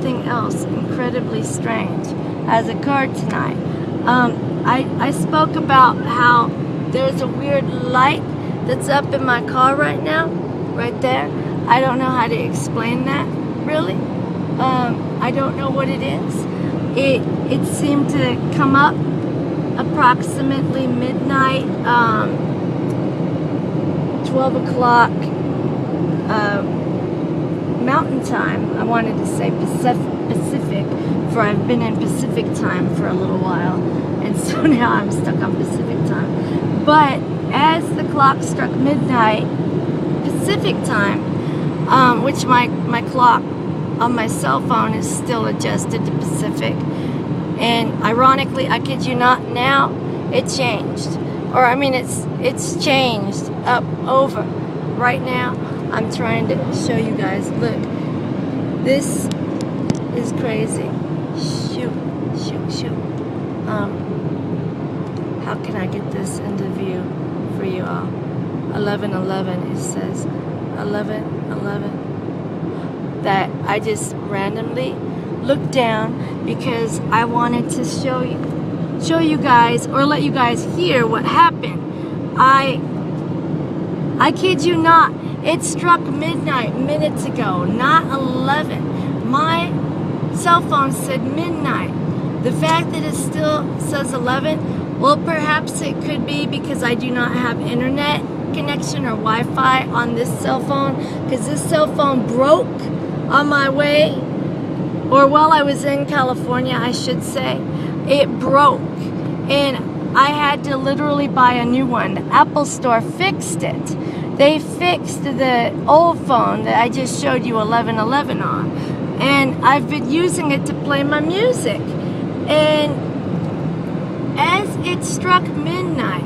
something else incredibly strange has occurred tonight. I spoke about how there's a weird light that's up in my car right now, right there. I don't know how to explain that, really. I don't know what it is. It seemed to come up approximately midnight, 12 o'clock Mountain Time. I wanted to say Pacific, for I've been in Pacific Time for a little while, and so now I'm stuck on Pacific Time. But as the clock struck midnight Pacific Time, which my clock on my cell phone is still adjusted to Pacific, and ironically, I kid you not, now it changed. Or I mean, it's changed up over. Right now, I'm trying to show you guys. Look, this is crazy. Shoot. How can I get this into view for you all? 11:11. It says 11:11. That I just randomly looked down because I wanted to show you guys, or let you guys hear what happened. I kid you not, it struck midnight minutes ago, not 11. My cell phone said midnight. The fact that it still says 11, well, perhaps it could be because I do not have internet connection or Wi-Fi on this cell phone, because this cell phone broke on my way, or while I was in California, I should say. It broke, and I had to literally buy a new one. The Apple Store fixed it. They fixed the old phone that I just showed you 11:11 on, and I've been using it to play my music. And as it struck midnight,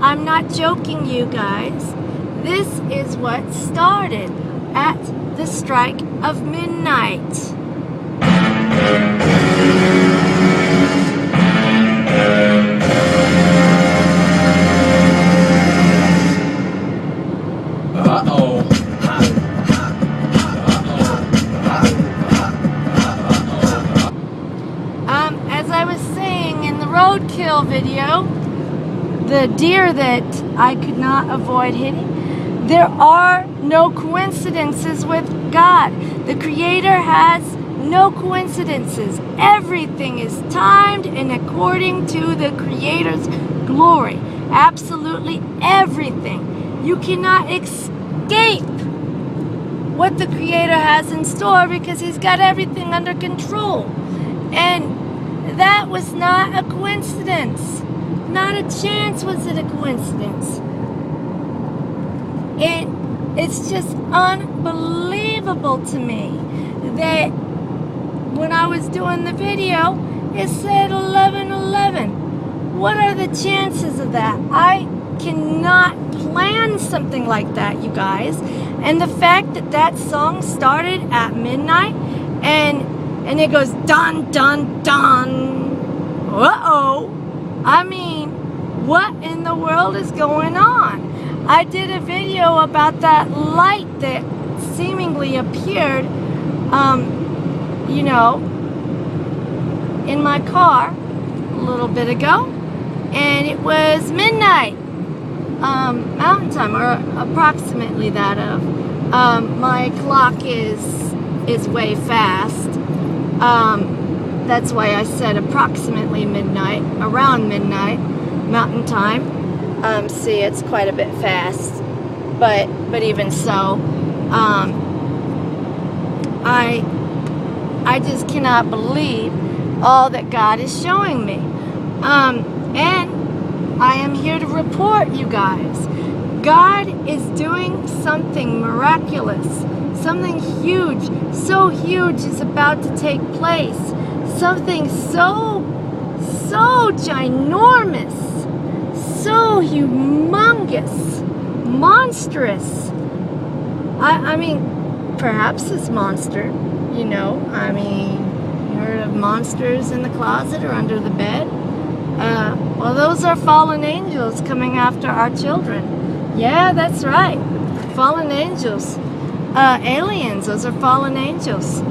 I'm not joking, you guys, this is what started at the strike of midnight. As I was saying in the roadkill video, the deer that I could not avoid hitting, there are no coincidences with God. The Creator has no coincidences. Everything is timed and according to the Creator's glory. Absolutely everything. You cannot escape what the Creator has in store because He's got everything under control. And that was not a coincidence. Not a chance was it a coincidence. It's just unbelievable to me that when I was doing the video, it said 11:11. What are the chances of that? I cannot plan something like that, you guys. And the fact that that song started at midnight and it goes dun dun dun. Uh-oh. I mean, what in the world is going on? I did a video about that light that seemingly appeared, in my car a little bit ago, and it was midnight, Mountain Time, or approximately that of. My clock is way fast. That's why I said approximately midnight, around midnight, Mountain Time. See, it's quite a bit fast, but even so, I just cannot believe all that God is showing me. And I am here to report, you guys. God is doing something miraculous. Something huge, so huge is about to take place. Something so ginormous, so humongous, monstrous. I mean, perhaps it's monster, you heard of monsters in the closet or under the bed? Well, those are fallen angels coming after our children. Yeah, that's right, fallen angels. aliens. Those are fallen angels.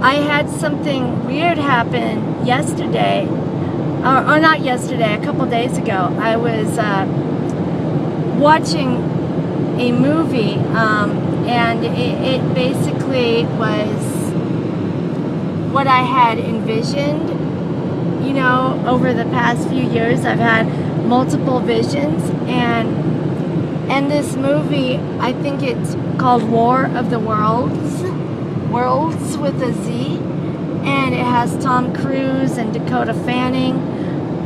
I had something weird happen yesterday, or not yesterday, a couple days ago. I was watching a movie, and it basically was what I had envisioned. You know, over the past few years, I've had multiple visions, and this movie, I think it's called War of the Worlds, Worldz with a Z, and it has Tom Cruise and Dakota Fanning.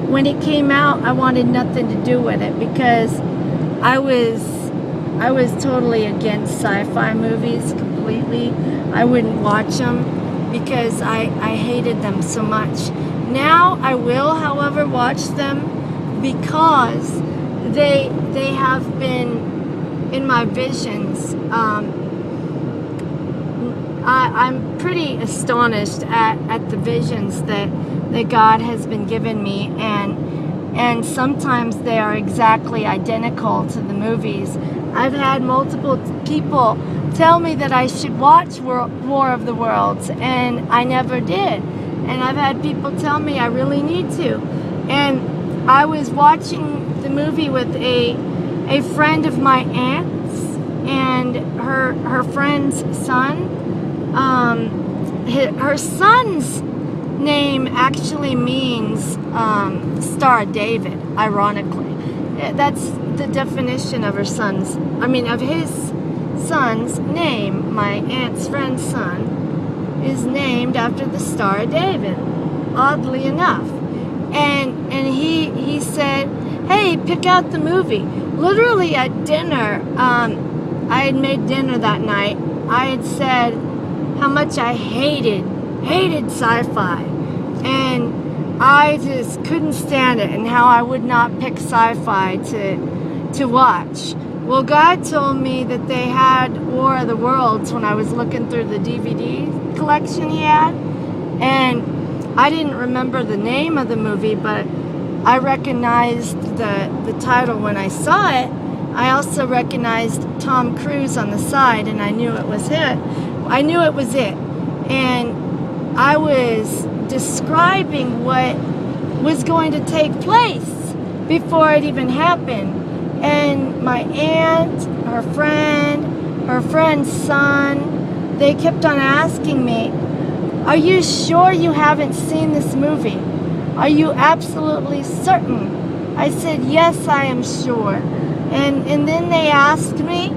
When it came out, I wanted nothing to do with it because I was totally against sci-fi movies completely. I wouldn't watch them because I hated them so much. Now I will, however, watch them because they have been in my visions. I'm pretty astonished at the visions that God has been giving me, and sometimes they are exactly identical to the movies. I've had multiple people tell me that I should watch War of the Worlds, and I never did. And I've had people tell me I really need to. And I was watching the movie with a friend of my aunt's and her friend's son. Her son's name actually means Star of David, ironically. That's the definition of of his son's name. My aunt's friend's son is named after the Star of David, oddly enough. And he said, hey, pick out the movie. Literally at dinner, I had made dinner that night. I had said how much I hated sci-fi, and I just couldn't stand it, and how I would not pick sci-fi to watch. Well, God told me that they had War of the Worlds when I was looking through the DVD collection he had, and I didn't remember the name of the movie, but I recognized the title when I saw it. I also recognized Tom Cruise on the side, and I knew it was it. And I was describing what was going to take place before it even happened. And my aunt, her friend's son, they kept on asking me, are you sure you haven't seen this movie? Are you absolutely certain? I said, yes, I am sure. And then they asked me,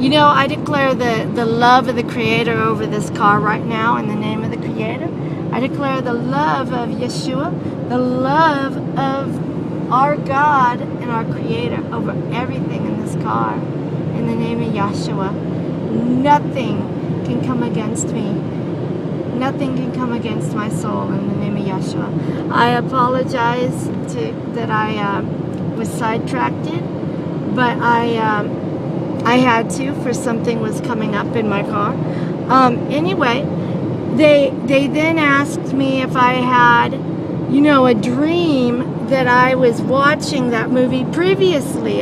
you know, I declare the love of the Creator over this car right now in the name of the Creator. I declare the love of Yeshua, the love of our God and our Creator over everything in this car in the name of Yeshua. Nothing can come against me. Nothing can come against my soul in the name of Yeshua. I apologize that I was sidetracked, but I had to, for something was coming up in my car. Anyway, they then asked me if I had, you know, a dream that I was watching that movie previously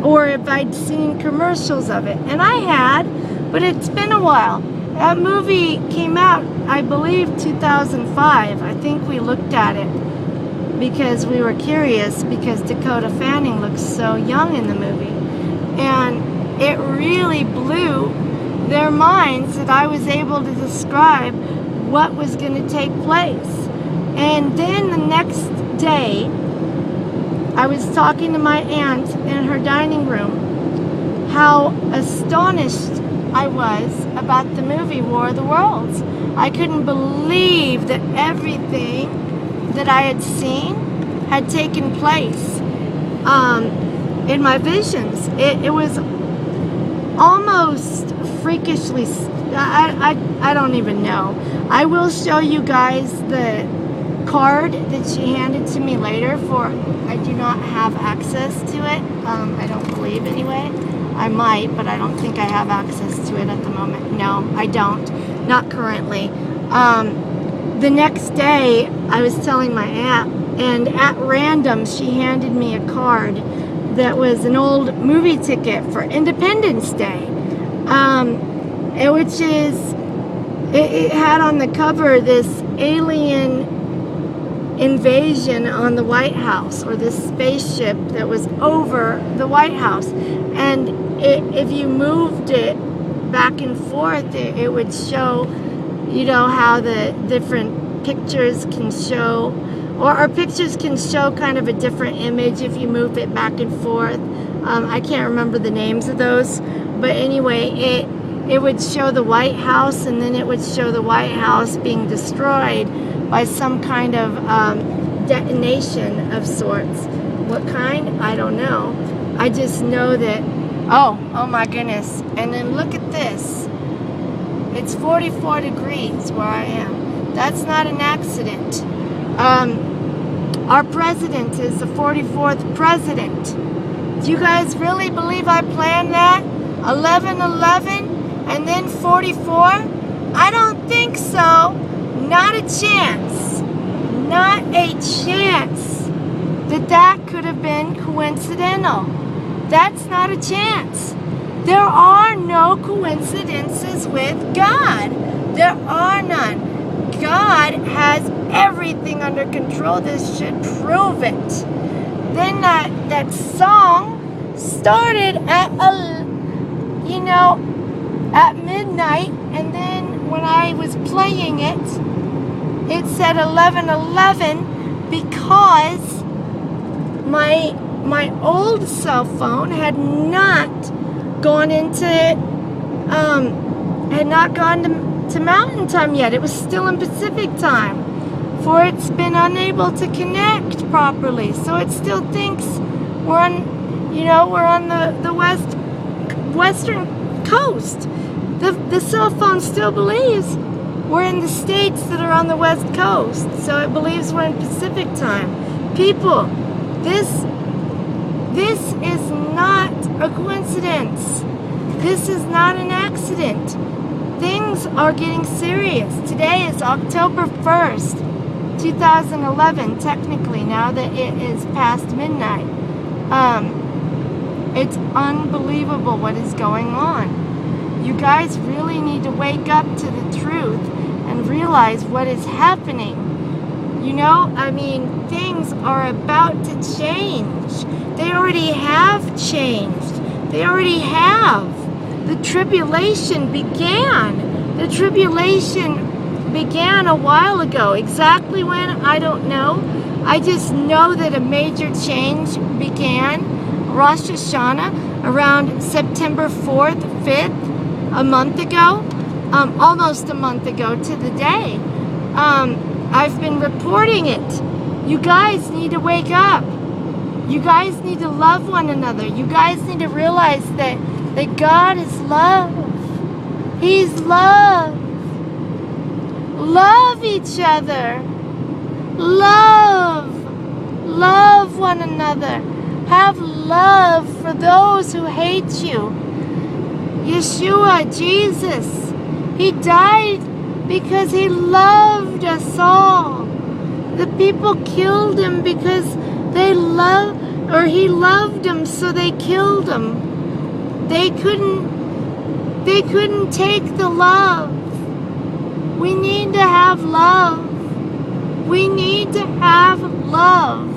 or if I'd seen commercials of it. And I had, but it's been a while. That movie came out, I believe, 2005. I think we looked at it because we were curious because Dakota Fanning looks so young in the movie. And it really blew their minds that I was able to describe what was going to take place. And then the next day, I was talking to my aunt in her dining room how astonished I was about the movie War of the Worlds. I couldn't believe that everything that I had seen had taken place in my visions. It was almost freakishly, I don't even know. I will show you guys the card that she handed to me later I do not have access to it. I don't believe anyway. I might, but I don't think I have access to it at the moment. No, I don't. Not currently. The next day, I was telling my aunt, And at random, she handed me a card that was an old movie ticket for Independence Day, which is, it had on the cover this alien invasion on the White House, or this spaceship that was over the White House. And if you moved it back and forth, it would show, you know, how the different pictures can show, or pictures can show kind of a different image if you move it back and forth. I can't remember the names of those, but anyway, it would show the White House, and then it would show the White House being destroyed by some kind of detonation of sorts. What kind? I don't know. I just know that, oh my goodness. And then look at this. It's 44 degrees where I am. That's not an accident. Our president is the 44th president. Do you guys really believe I planned that? 11/11 and then 44? I don't think so. Not a chance. Not a chance that could have been coincidental. That's not a chance. There are no coincidences with God. There are none. God has everything under control. This should prove it. Then that song started at at midnight, and then when I was playing it, it said 11:11 because my old cell phone had not gone to Mountain Time yet. It was still in Pacific Time, for it's been unable to connect properly. So it still thinks we're on the western coast. The cell phone still believes we're in the states that are on the west coast, so it believes we're in Pacific Time. People, this is not a coincidence. This is not an accident. Things are getting serious. Today is October 1st, 2011, technically, now that it is past midnight. It's unbelievable what is going on. You guys really need to wake up to the truth and realize what is happening. You know, I mean, things are about to change. They already have changed. They already have. The tribulation began. The tribulation began a while ago. Exactly when, I don't know. I just know that a major change began Rosh Hashanah around September 4th, 5th, a month ago, almost a month ago to the day. I've been reporting it. You guys need to wake up. You guys need to love one another. You guys need to realize that God is love. He's love. Love each other. Love. Love one another. Have love for those who hate you. Yeshua, Jesus, he died because he loved us all. The people killed him because he loved them, so they killed him. They couldn't take the love. We need to have love. We need to have love.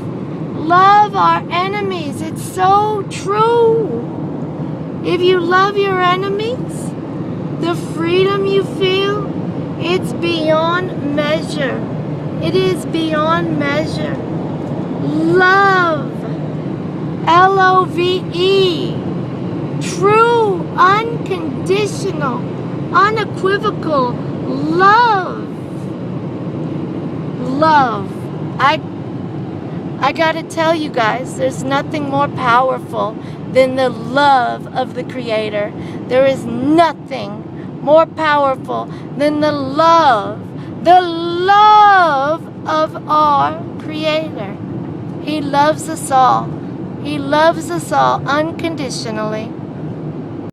Love our enemies. It's so true. If you love your enemies, the freedom you feel, it's beyond measure. It is beyond measure. Love. L-O-V-E. True, unconditional, unequivocal love. Love. I gotta tell you guys, there's nothing more powerful than the love of the Creator. There is nothing more powerful than the love of our Creator. He loves us all. He loves us all unconditionally.